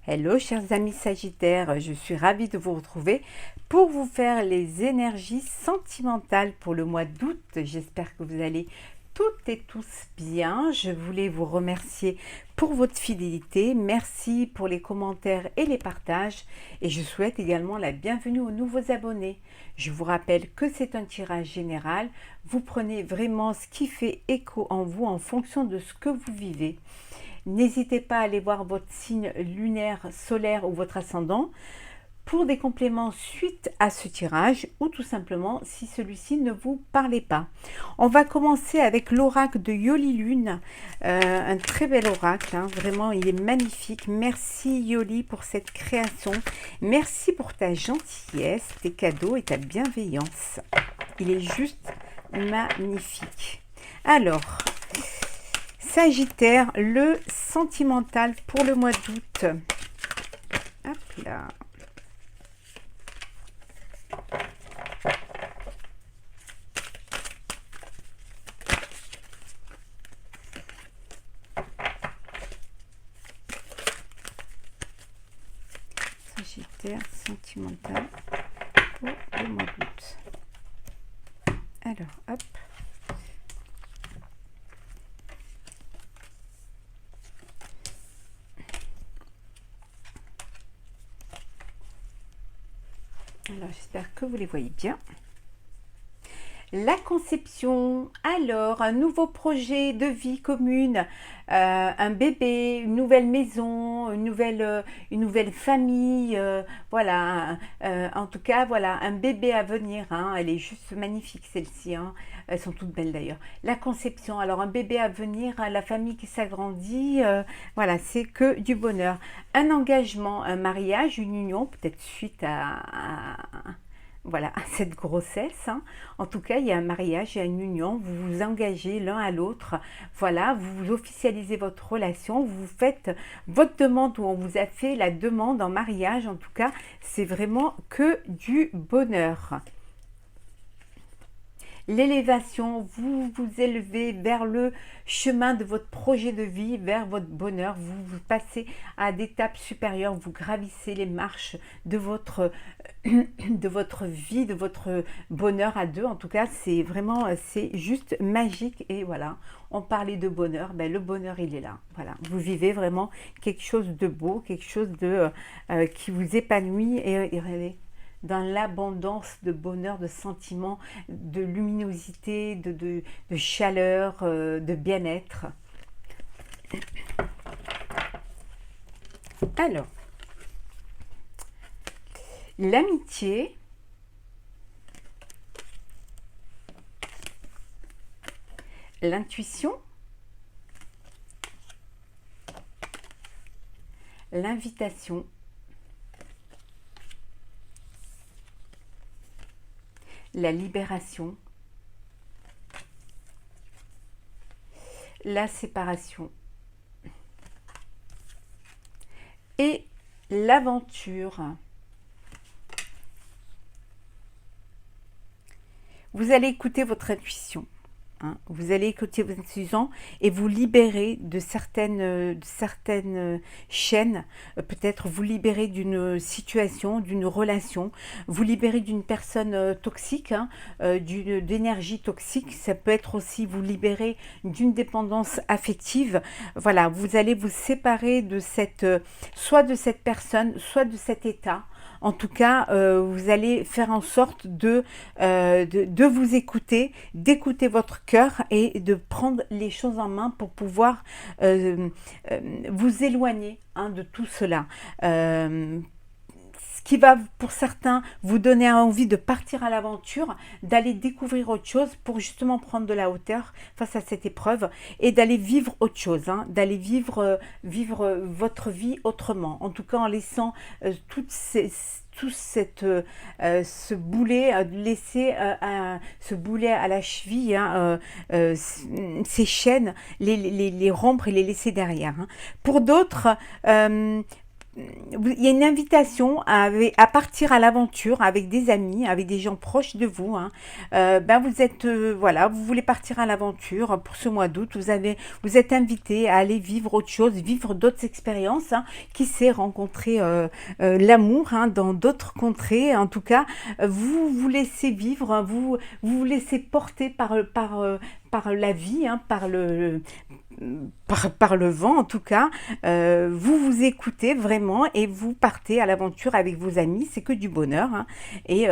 Hello chers amis Sagittaires, je suis ravie de vous retrouver pour vous faire les énergies sentimentales pour le mois d'août. J'espère que vous allez toutes et tous bien. Je voulais vous remercier pour votre fidélité. Merci pour les commentaires et les partages. Et je souhaite également la bienvenue aux nouveaux abonnés. Je vous rappelle que c'est un tirage général. Vous prenez vraiment ce qui fait écho en vous en fonction de ce que vous vivez. N'hésitez pas à aller voir votre signe lunaire, solaire ou votre ascendant pour des compléments suite à ce tirage ou tout simplement si celui-ci ne vous parlait pas. On va commencer avec l'oracle de Yoli Lune, un très bel oracle, hein, vraiment il est magnifique. Merci Yoli pour cette création, merci pour ta gentillesse, tes cadeaux et ta bienveillance. Il est juste magnifique. Alors, Sagittaire, le sentimental pour le mois d'août. Hop là. Sagittaire, sentimental pour le mois d'août. Alors, hop. Alors, j'espère que vous les voyez bien. La conception, alors un nouveau projet de vie commune, un bébé, une nouvelle maison, une nouvelle famille, voilà, en tout cas voilà un bébé à venir, hein, elle est juste magnifique celle-ci, hein, elles sont toutes belles d'ailleurs. La conception, alors un bébé à venir, la famille qui s'agrandit, voilà, c'est que du bonheur. Un engagement, un mariage, une union, peut-être suite voilà, à cette grossesse, hein. En tout cas, il y a un mariage, il y a une union, vous vous engagez l'un à l'autre, voilà, vous officialisez votre relation, vous faites votre demande ou on vous a fait la demande en mariage, en tout cas, c'est vraiment que du bonheur. L'élévation, vous vous élevez vers le chemin de votre projet de vie, vers votre bonheur, vous passez à d'étapes supérieures, vous gravissez les marches de votre, de votre vie, de votre bonheur à deux. En tout cas, c'est vraiment, c'est juste magique. Et voilà, on parlait de bonheur, ben, le bonheur il est là. Voilà, vous vivez vraiment quelque chose de beau, quelque chose de qui vous épanouit et dans l'abondance de bonheur, de sentiments, de luminosité, de chaleur, de bien-être. Alors, l'amitié, l'intuition, l'invitation, la libération, la séparation et l'aventure. Vous allez écouter votre intuition. Hein, vous allez écouter votre intuition et vous libérer de certaines chaînes, peut-être vous libérer d'une situation, d'une relation, vous libérer d'une personne toxique, hein, d'énergie toxique, ça peut être aussi vous libérer d'une dépendance affective. Voilà, vous allez vous séparer de soit de cette personne, soit de cet état. En tout cas, vous allez faire en sorte de vous écouter, d'écouter votre cœur et de prendre les choses en main pour pouvoir vous éloigner, hein, de tout cela. Ce qui va pour certains vous donner envie de partir à l'aventure, d'aller découvrir autre chose pour justement prendre de la hauteur face à cette épreuve et d'aller vivre autre chose, hein, d'aller vivre votre vie autrement. En tout cas en laissant ce boulet, laisser ce boulet à la cheville, hein, ces chaînes, les rompre et les laisser derrière. Hein. Pour d'autres, il y a une invitation à partir à l'aventure avec des amis, avec des gens proches de vous. Hein. Ben vous êtes, voilà, vous voulez partir à l'aventure pour ce mois d'août. Vous êtes invité à aller vivre autre chose, vivre d'autres expériences. Hein, qui sait rencontrer l'amour hein, dans d'autres contrées. En tout cas, vous vous laissez vivre, hein, vous vous laissez porter par la vie, hein, par le vent en tout cas, vous vous écoutez vraiment et vous partez à l'aventure avec vos amis, c'est que du bonheur. Hein. Et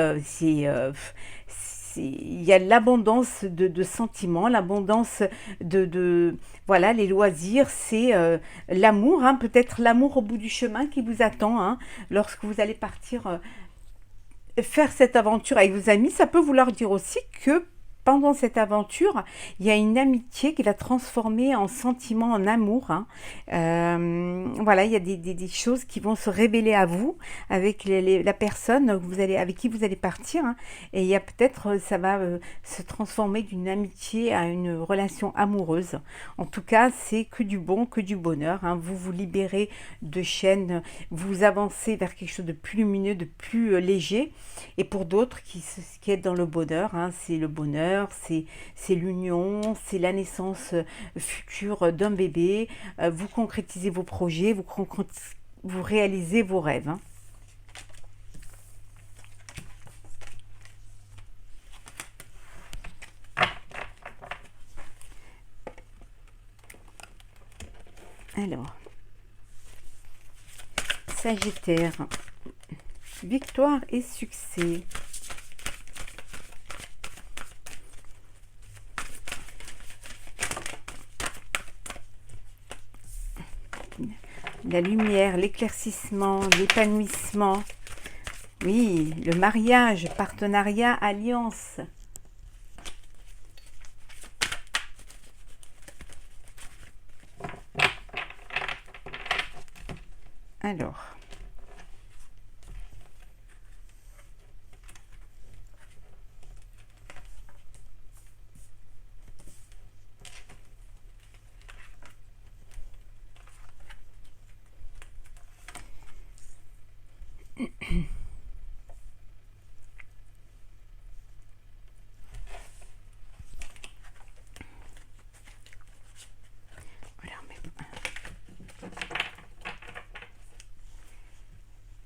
il y a l'abondance de sentiments, l'abondance voilà, les loisirs, c'est l'amour, hein, peut-être l'amour au bout du chemin qui vous attend, hein, lorsque vous allez partir faire cette aventure avec vos amis. Ça peut vouloir dire aussi que pendant cette aventure, il y a une amitié qui va transformer en sentiment, en amour. Hein. Voilà, il y a des choses qui vont se révéler à vous avec la personne que avec qui vous allez partir. Hein. Et il y a peut-être, ça va se transformer d'une amitié à une relation amoureuse. En tout cas, c'est que du bon, que du bonheur. Hein. Vous vous libérez de chaînes, vous avancez vers quelque chose de plus lumineux, de plus léger. Et pour d'autres qui est dans le bonheur, hein, c'est le bonheur, c'est l'union, c'est la naissance future d'un bébé. Vous concrétisez vos projets, vous réalisez vos rêves. Hein. Alors, Sagittaire, victoire et succès. La lumière, l'éclaircissement, l'épanouissement. Oui, le mariage, partenariat, alliance. Alors.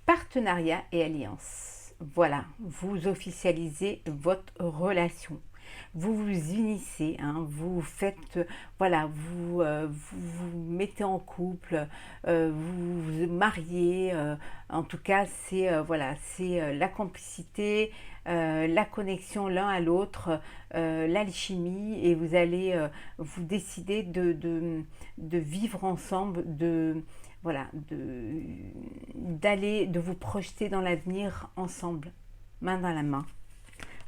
Partenariat et alliance. Voilà, vous officialisez votre relation. Vous vous unissez, hein, vous faites, voilà, vous mettez en couple, vous vous mariez. En tout cas, c'est voilà, c'est la complicité, la connexion l'un à l'autre, l'alchimie, et vous allez vous décider de vivre ensemble, voilà, de vous projeter dans l'avenir ensemble, main dans la main.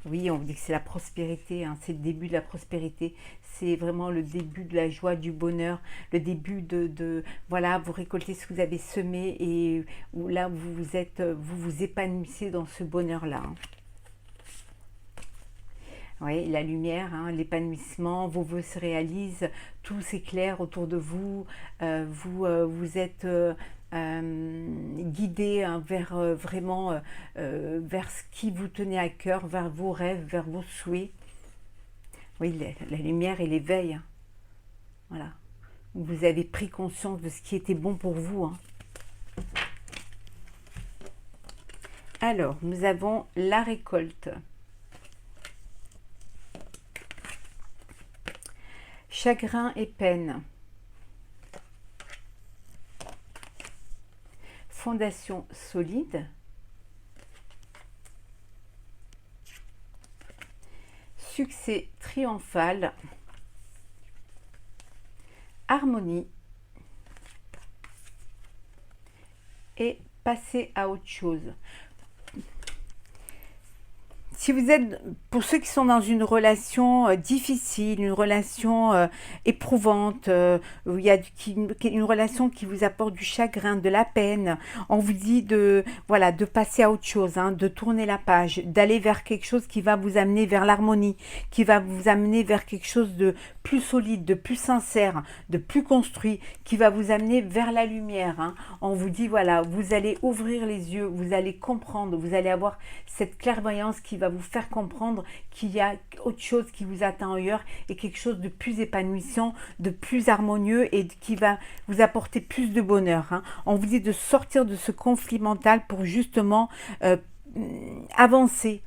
Oui, on vous dit que c'est la prospérité, hein, c'est le début de la prospérité, c'est vraiment le début de la joie, du bonheur, le début voilà, vous récoltez ce que vous avez semé, et où là vous vous épanouissez dans ce bonheur-là. Hein. Oui, la lumière, hein, l'épanouissement, vos vœux se réalisent, tout s'éclaire autour de vous, vous êtes guidé hein, vers vraiment vers ce qui vous tenait à cœur, vers vos rêves, vers vos souhaits. Oui, la lumière et l'éveil. Hein. Voilà. Vous avez pris conscience de ce qui était bon pour vous. Hein. Alors, nous avons la récolte. Chagrin et peine. Fondation solide. Succès triomphal. Harmonie. Et passer à autre chose. Si vous êtes, pour ceux qui sont dans une relation difficile, une relation éprouvante, où il y a une relation qui vous apporte du chagrin, de la peine, on vous dit voilà, de passer à autre chose, hein, de tourner la page, d'aller vers quelque chose qui va vous amener vers l'harmonie, qui va vous amener vers quelque chose de plus solide, de plus sincère, de plus construit, qui va vous amener vers la lumière. Hein. On vous dit, voilà, vous allez ouvrir les yeux, vous allez comprendre, vous allez avoir cette clairvoyance qui va vous faire comprendre qu'il y a autre chose qui vous attend ailleurs et quelque chose de plus épanouissant, de plus harmonieux et qui va vous apporter plus de bonheur. Hein. On vous dit de sortir de ce conflit mental pour justement avancer,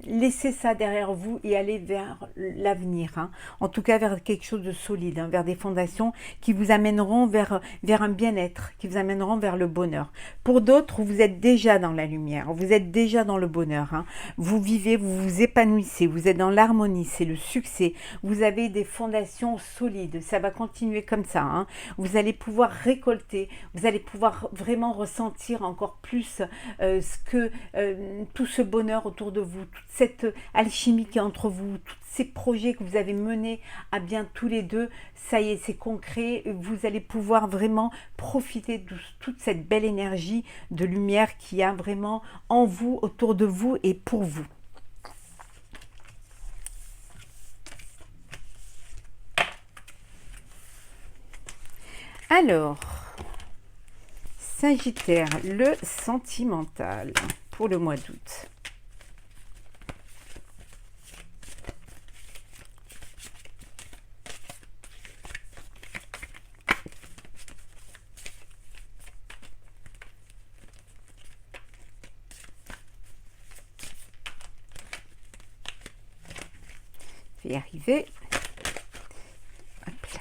laisser ça derrière vous et aller vers l'avenir, hein. En tout cas vers quelque chose de solide, hein, vers des fondations qui vous amèneront vers un bien-être, qui vous amèneront vers le bonheur. Pour d'autres, vous êtes déjà dans la lumière, vous êtes déjà dans le bonheur, hein. Vous vivez, vous vous épanouissez, vous êtes dans l'harmonie, c'est le succès, vous avez des fondations solides, ça va continuer comme ça, hein. Vous allez pouvoir récolter, vous allez pouvoir vraiment ressentir encore plus tout ce bonheur autour de vous, toute cette alchimie qui est entre vous, tous ces projets que vous avez menés à bien tous les deux, ça y est, c'est concret, vous allez pouvoir vraiment profiter de toute cette belle énergie de lumière qu'il y a vraiment en vous, autour de vous et pour vous. Alors, Sagittaire, le sentimental pour le mois d'août. Je vais y arriver. Hop là.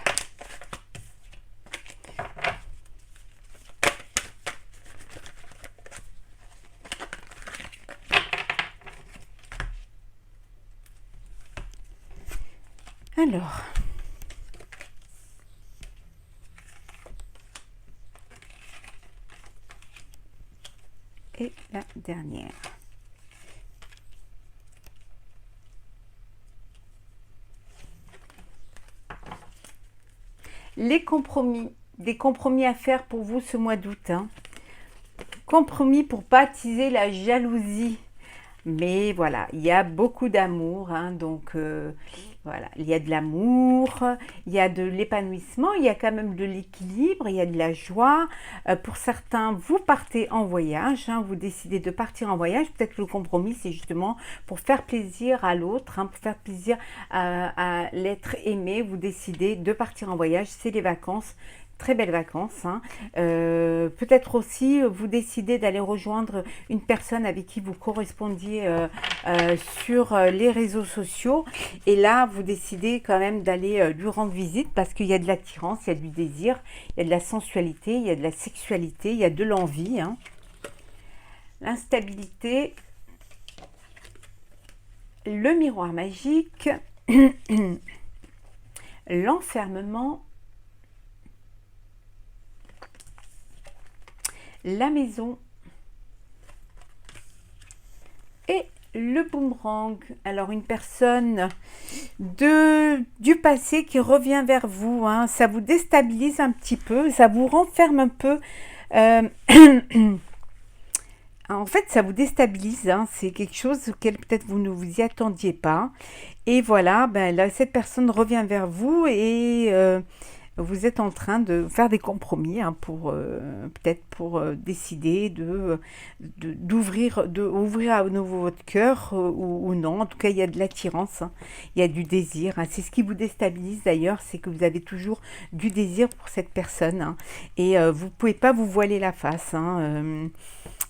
Alors, et la dernière. Les compromis, des compromis à faire pour vous ce mois d'août. Hein. Compromis pour pas attiser la jalousie. Mais voilà, il y a beaucoup d'amour, hein, donc voilà, il y a de l'amour, il y a de l'épanouissement, il y a quand même de l'équilibre, il y a de la joie. Pour certains, vous partez en voyage, hein, vous décidez de partir en voyage. Peut-être que le compromis, c'est justement pour faire plaisir à l'autre, hein, pour faire plaisir à l'être aimé. Vous décidez de partir en voyage, c'est les vacances. Très belles vacances. Hein. Peut-être aussi vous décidez d'aller rejoindre une personne avec qui vous correspondiez sur les réseaux sociaux. Et là, vous décidez quand même d'aller lui rendre visite parce qu'il y a de l'attirance, il y a du désir, il y a de la sensualité, il y a de la sexualité, il y a de l'envie. Hein. L'instabilité, le miroir magique, l'enfermement, la maison et le boomerang. Alors une personne du passé qui revient vers vous, hein, ça vous déstabilise un petit peu, ça vous renferme un peu. En fait, ça vous déstabilise, hein, c'est quelque chose auquel peut-être vous ne vous y attendiez pas. Et voilà, ben, là, cette personne revient vers vous et vous êtes en train de faire des compromis, hein, pour peut-être pour décider d'ouvrir à nouveau votre cœur ou non. En tout cas, il y a de l'attirance, hein, il y a du désir. Hein. C'est ce qui vous déstabilise d'ailleurs, c'est que vous avez toujours du désir pour cette personne, hein, et vous ne pouvez pas vous voiler la face, hein,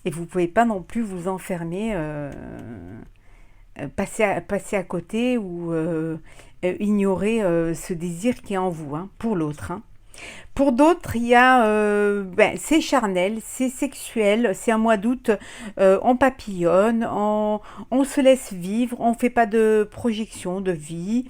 et vous ne pouvez pas non plus vous enfermer, passer à côté ou ignorer ce désir qui est en vous, hein, pour l'autre. Hein. Pour d'autres, il y a, c'est charnel, c'est sexuel, c'est un mois d'août, on papillonne, on se laisse vivre, on ne fait pas de projection de vie,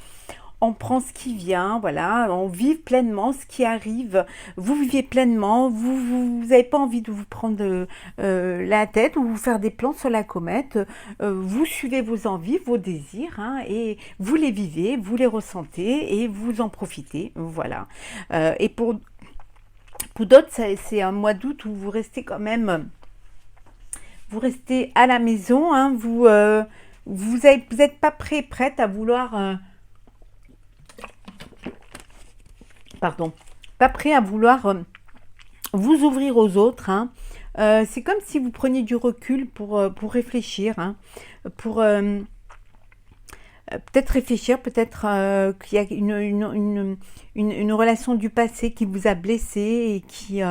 on prend ce qui vient, voilà, on vit pleinement ce qui arrive, vous vivez pleinement, vous n'avez pas envie de vous prendre la tête ou vous faire des plans sur la comète, vous suivez vos envies, vos désirs, hein, et vous les vivez, vous les ressentez et vous en profitez, voilà. Et pour d'autres, c'est un mois d'août où vous restez quand même, vous restez à la maison, hein, vous n'êtes pas prête à vouloir pardon, pas prêt à vouloir vous ouvrir aux autres, hein. C'est comme si vous preniez du recul pour réfléchir, hein, pour peut-être réfléchir, peut-être qu'il y a une relation du passé qui vous a blessé et qui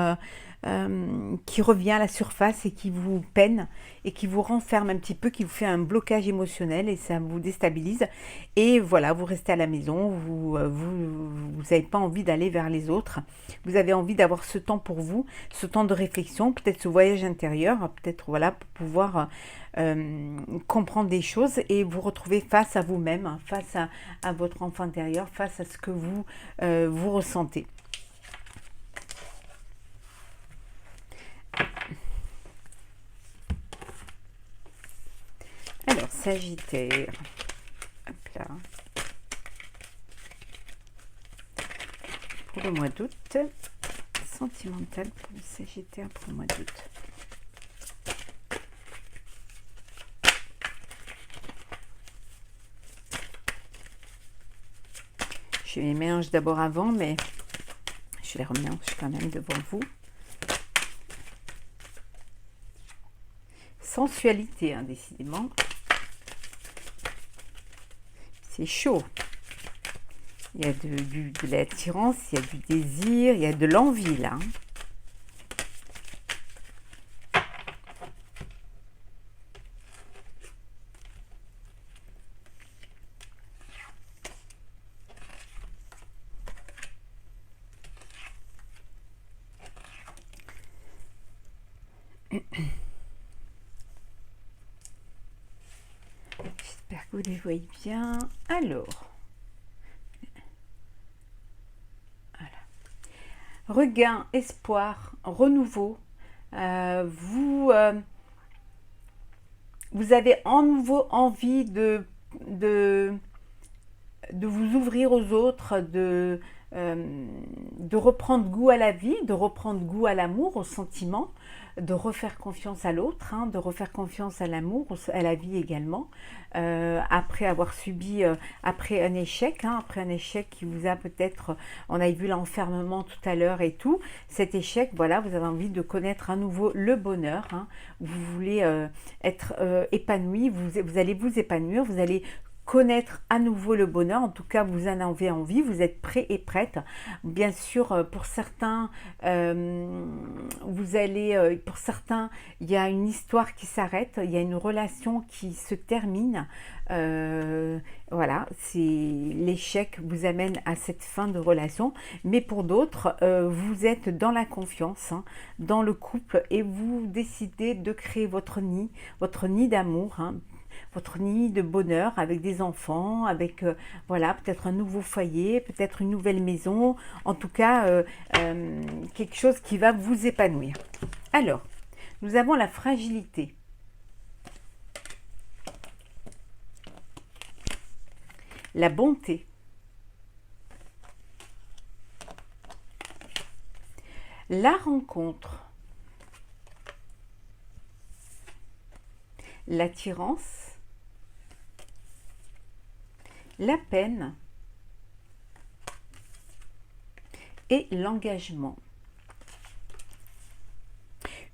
revient à la surface et qui vous peine et qui vous renferme un petit peu, qui vous fait un blocage émotionnel et ça vous déstabilise. Et voilà, vous restez à la maison, vous n'avez pas envie d'aller vers les autres. Vous avez envie d'avoir ce temps pour vous, ce temps de réflexion, peut-être ce voyage intérieur, peut-être voilà, pour pouvoir comprendre des choses et vous retrouver face à vous-même, hein, face à votre enfant intérieur, face à ce que vous ressentez. Alors, Sagittaire, hop là, pour le mois d'août, sentimental pour le Sagittaire pour le mois d'août. Je les mélange d'abord avant, mais je les remélange quand même devant vous. Sensualité, hein, décidément. C'est chaud. Il y a de l'attirance, il y a du désir, il y a de l'envie là. J'espère que vous les voyez bien. Alors, voilà. Regain, espoir, renouveau. Vous avez en nouveau envie de vous ouvrir aux autres, de reprendre goût à la vie, de reprendre goût à l'amour, aux sentiments, de refaire confiance à l'autre, hein, de refaire confiance à l'amour, à la vie également, après avoir subi, après un échec, hein, après un échec qui vous a peut-être, on a vu l'enfermement tout à l'heure et tout, cet échec, voilà, vous avez envie de connaître à nouveau le bonheur, hein, vous voulez être épanoui, vous allez vous épanouir, vous allez connaître à nouveau le bonheur, en tout cas vous en avez envie, vous êtes prêt et prête. Bien sûr, pour certains, pour certains, il y a une histoire qui s'arrête, il y a une relation qui se termine. Voilà, c'est l'échec vous amène à cette fin de relation, mais pour d'autres, vous êtes dans la confiance, hein, dans le couple et vous décidez de créer votre nid d'amour, hein, votre nid de bonheur avec des enfants, avec voilà, peut-être un nouveau foyer, peut-être une nouvelle maison, en tout cas quelque chose qui va vous épanouir. Alors, nous avons la fragilité. La bonté. La rencontre. L'attirance. La peine et l'engagement.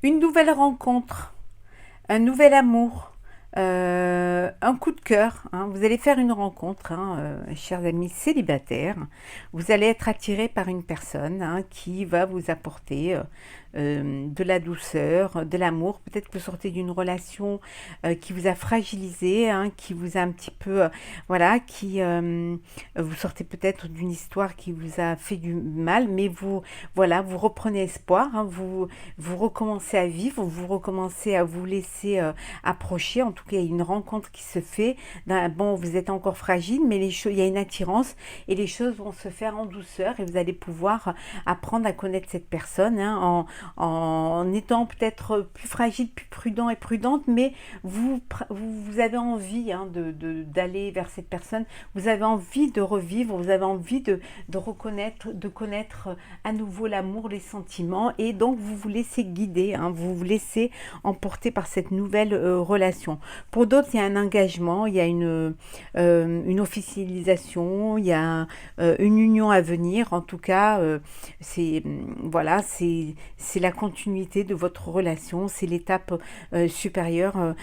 Une nouvelle rencontre, un nouvel amour, un coup de cœur, hein. Vous allez faire une rencontre, hein, chers amis célibataires. Vous allez être attiré par une personne, hein, qui va vous apporter de la douceur, de l'amour. Peut-être que vous sortez d'une relation qui vous a fragilisé, hein, qui vous a un petit peu, voilà, vous sortez peut-être d'une histoire qui vous a fait du mal, mais voilà, vous reprenez espoir, hein, vous recommencez à vivre, vous recommencez à vous laisser approcher. En tout cas, il y a une rencontre qui se fait. Bon, vous êtes encore fragile, mais il y a une attirance et les choses vont se faire en douceur et vous allez pouvoir apprendre à connaître cette personne, hein, en étant peut-être plus fragile, plus prudent et prudente, mais vous avez envie hein, d'aller vers cette personne, vous avez envie de revivre, vous avez envie de reconnaître, de connaître à nouveau l'amour, les sentiments, et donc vous vous laissez guider, hein, vous vous laissez emporter par cette nouvelle relation. Pour d'autres, il y a un engagement, il y a une officialisation, il y a une union à venir. En tout cas, voilà, c'est la continuité de votre relation, c'est l'étape supérieure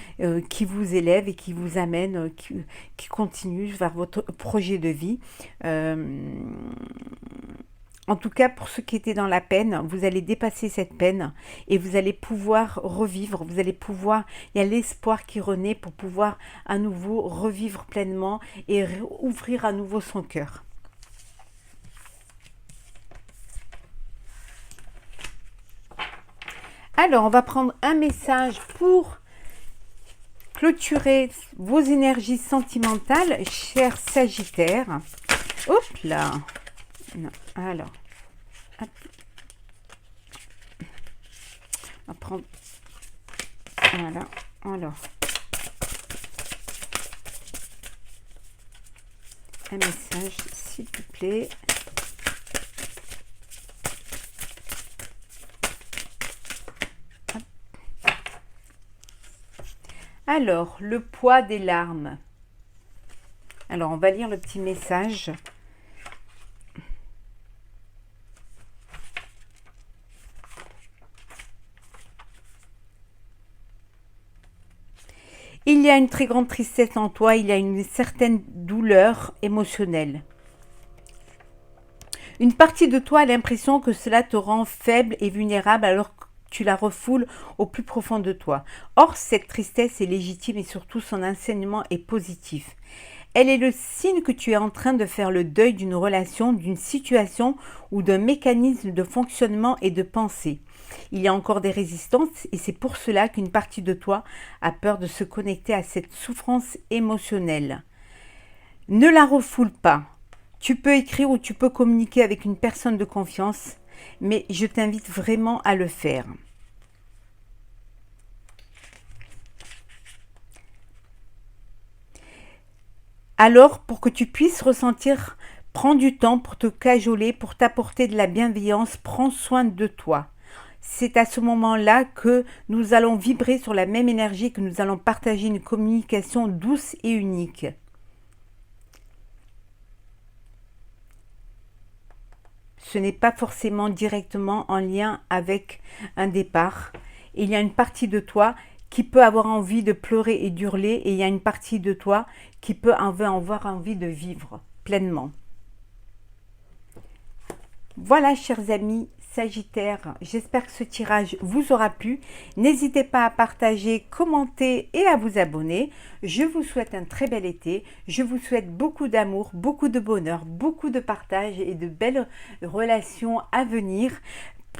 qui vous élève et qui vous amène, qui continue vers votre projet de vie. En tout cas, pour ceux qui étaient dans la peine, vous allez dépasser cette peine et vous allez pouvoir revivre, vous allez pouvoir, il y a l'espoir qui renaît pour pouvoir à nouveau revivre pleinement et ouvrir à nouveau son cœur. Alors, on va prendre un message pour clôturer vos énergies sentimentales, chers Sagittaires. Hop là! Non. Alors, hop. On va prendre, voilà, alors, un message, s'il vous plaît. Hop. Alors, le poids des larmes. Alors, on va lire le petit message. Il y a une très grande tristesse en toi, il y a une certaine douleur émotionnelle. Une partie de toi a l'impression que cela te rend faible et vulnérable alors que tu la refoules au plus profond de toi. Or, cette tristesse est légitime et surtout son enseignement est positif. Elle est le signe que tu es en train de faire le deuil d'une relation, d'une situation ou d'un mécanisme de fonctionnement et de pensée. Il y a encore des résistances et c'est pour cela qu'une partie de toi a peur de se connecter à cette souffrance émotionnelle. Ne la refoule pas. Tu peux écrire ou tu peux communiquer avec une personne de confiance, mais je t'invite vraiment à le faire. Alors, pour que tu puisses ressentir, prends du temps pour te cajoler, pour t'apporter de la bienveillance, prends soin de toi. C'est à ce moment-là que nous allons vibrer sur la même énergie, que nous allons partager une communication douce et unique. Ce n'est pas forcément directement en lien avec un départ. Il y a une partie de toi qui peut avoir envie de pleurer et d'hurler, et il y a une partie de toi qui peut avoir envie de vivre pleinement. Voilà, chers amis Sagittaires, j'espère que ce tirage vous aura plu. N'hésitez pas à partager, commenter et à vous abonner. Je vous souhaite un très bel été. Je vous souhaite beaucoup d'amour, beaucoup de bonheur, beaucoup de partage et de belles relations à venir.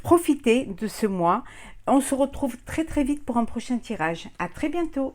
Profitez de ce mois. On se retrouve très très vite pour un prochain tirage. À très bientôt.